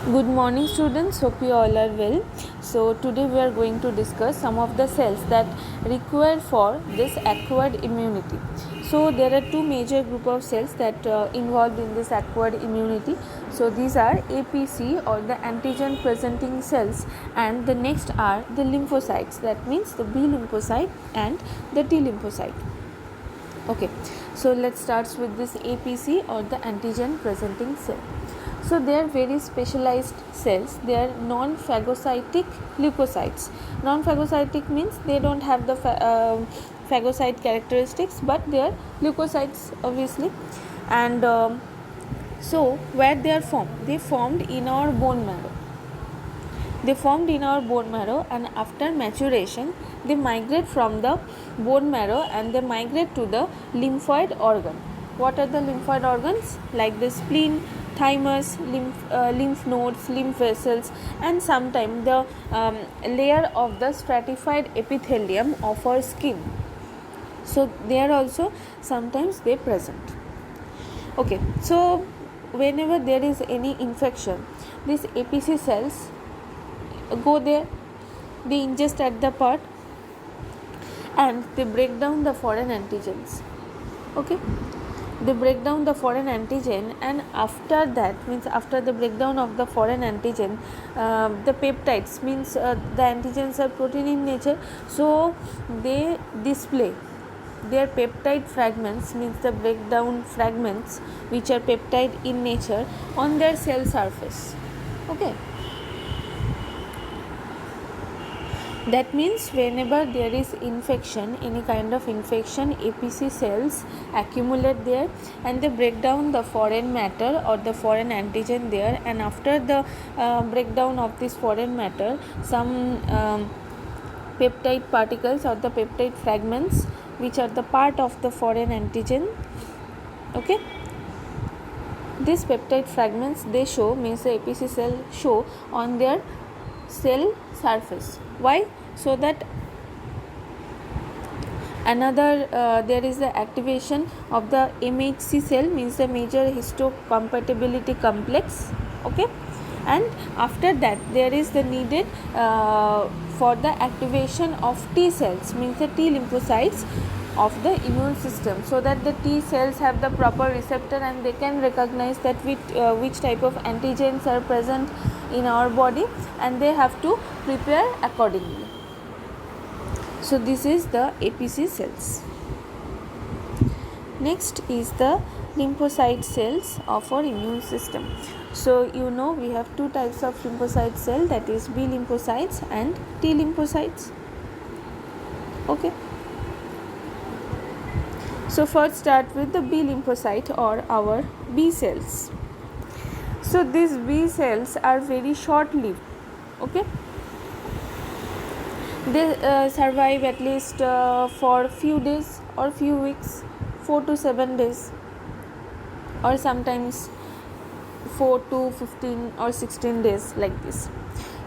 Good morning students, hope you all are well. So today we are going to discuss some of the cells that require for this acquired immunity. So there are two major group of cells that involved in this acquired immunity. So these are APC or the antigen presenting cells, and the next are the lymphocytes, that means the B lymphocyte and the T lymphocyte. Okay, so let's start with this APC or the antigen presenting cell. So they are very specialized cells. They are non-phagocytic leukocytes. Non-phagocytic means they don't have the phagocyte characteristics, but they are leukocytes obviously. And so where they are formed? They formed in our bone marrow. And after maturation they migrate from the bone marrow and they migrate to the lymphoid organ. What are the lymphoid organs? Like the spleen, thymus, lymph nodes, lymph vessels, and sometimes the layer of the stratified epithelium of our skin. So they are also sometimes they present. Okay, so whenever there is any infection, these APC cells go there, they ingest at the part and they break down the foreign antigens. Okay, they break down the foreign antigen, and after that means after the breakdown of the foreign antigen, the peptides means the antigens are protein in nature, so they display their peptide fragments, means the breakdown fragments which are peptide in nature, on their cell surface. Okay, that means whenever there is infection, any kind of infection, APC cells accumulate there and they break down the foreign matter or the foreign antigen there, and after the breakdown of this foreign matter, some peptide particles or the peptide fragments which are the part of the foreign antigen, okay, these peptide fragments they show, means the APC cell show on their cell surface. Why? So that another there is the activation of the MHC cell, means the major histocompatibility complex. Okay, and after that there is the needed for the activation of T cells, means the T lymphocytes of the immune system, so that the T cells have the proper receptor and they can recognize that which type of antigens are present in our body, and they have to prepare accordingly. So this is the APC cells. Next is the lymphocyte cells of our immune system. So you know we have two types of lymphocyte cell, that is B lymphocytes and T lymphocytes. Okay, so first start with the B lymphocyte or our B cells. So these B cells are very short lived. Okay, they survive at least for few days or few weeks, 4 to 7 days, or sometimes 4 to 15 or 16 days, like this.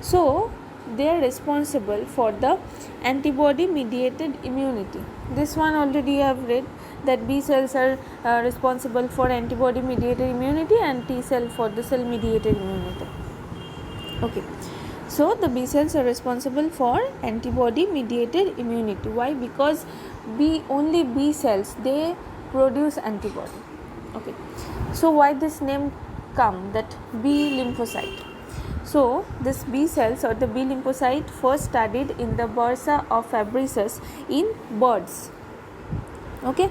So they are responsible for the antibody mediated immunity. This one already you have read, that B cells are responsible for antibody mediated immunity and T cell for the cell mediated immunity. Okay, so the B cells are responsible for antibody mediated immunity. Why? Because only B cells they produce antibody. Okay, so why this name come, that B lymphocyte? So this B cells or the B lymphocyte first studied in the bursa of Fabriceus in birds. Okay,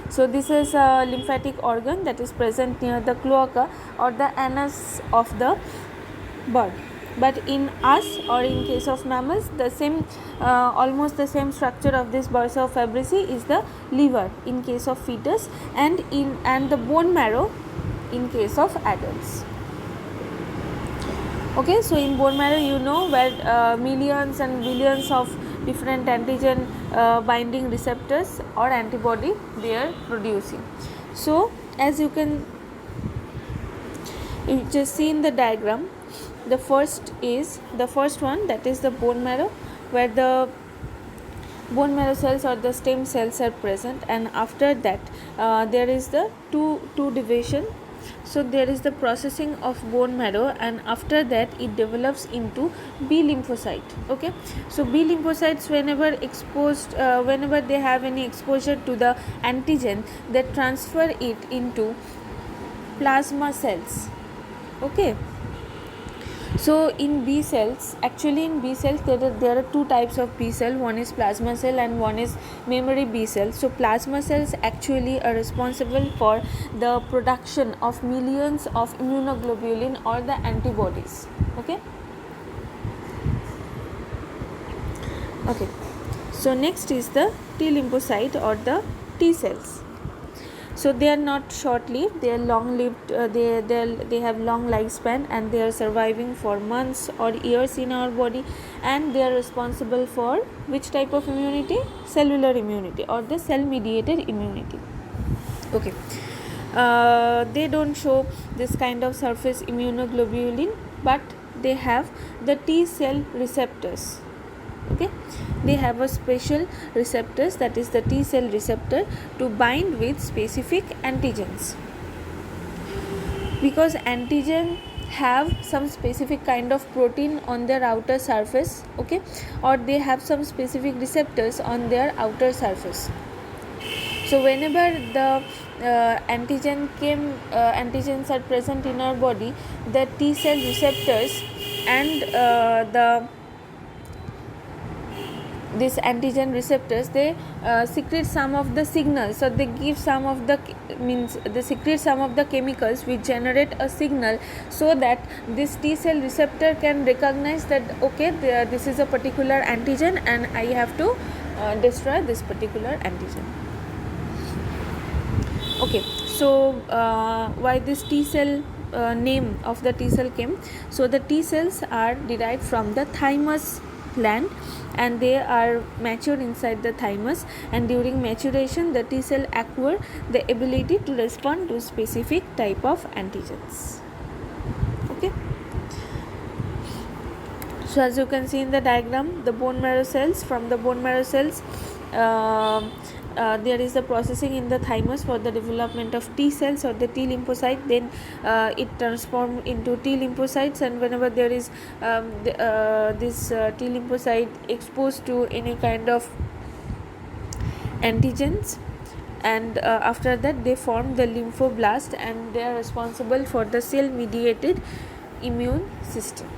so this is a lymphatic organ that is present near the cloaca or the anus of the bird. But in us, or in case of mammals, the same almost the same structure of this bursa of Fabrici is the liver in case of fetus, and the bone marrow in case of adults. Okay, so in bone marrow, you know, where millions and billions of different antigen binding receptors or antibody they are producing. So as you can just see in the diagram, the first one, that is the bone marrow, where the bone marrow cells or the stem cells are present, and after that there is the two division So there is the processing of bone marrow, and after that it develops into B lymphocyte. Okay, so B lymphocytes, whenever exposed, whenever they have any exposure to the antigen, they transfer it into plasma cells. Okay, so in B cells, actually in B cells there are two types of B cell. One is plasma cell and one is memory B cell. So plasma cells actually are responsible for the production of millions of immunoglobulin or the antibodies. Okay. Okay. So next is the T lymphocyte or the T cells. So they are not short-lived; they are long-lived. They have long lifespan, and they are surviving for months or years in our body, and they are responsible for which type of immunity? Cellular immunity or the cell-mediated immunity. Okay. They don't show this kind of surface immunoglobulin, but they have the T cell receptors. Okay, they have a special receptors, that is the T cell receptor, to bind with specific antigens, because antigen have some specific kind of protein on their outer surface. Okay, or they have some specific receptors on their outer surface. So whenever the antigens are present in our body, the T cell receptors and these antigen receptors, they secrete some of the signals, so they give some of the they secrete some of the chemicals which generate a signal, so that this T cell receptor can recognize that okay, this is a particular antigen and I have to destroy this particular antigen. Okay, so why this T cell name of the T cell came? So the T cells are derived from the thymus gland, and they are matured inside the thymus, and during maturation the T cell acquire the ability to respond to specific type of antigens. Okay, so as you can see in the diagram, the bone marrow cells, from the bone marrow cells there is the processing in the thymus for the development of T cells or the T lymphocyte. Then it transforms into T lymphocytes, and whenever there is this T lymphocyte exposed to any kind of antigens, and after that they form the lymphoblast, and they are responsible for the cell mediated immune system.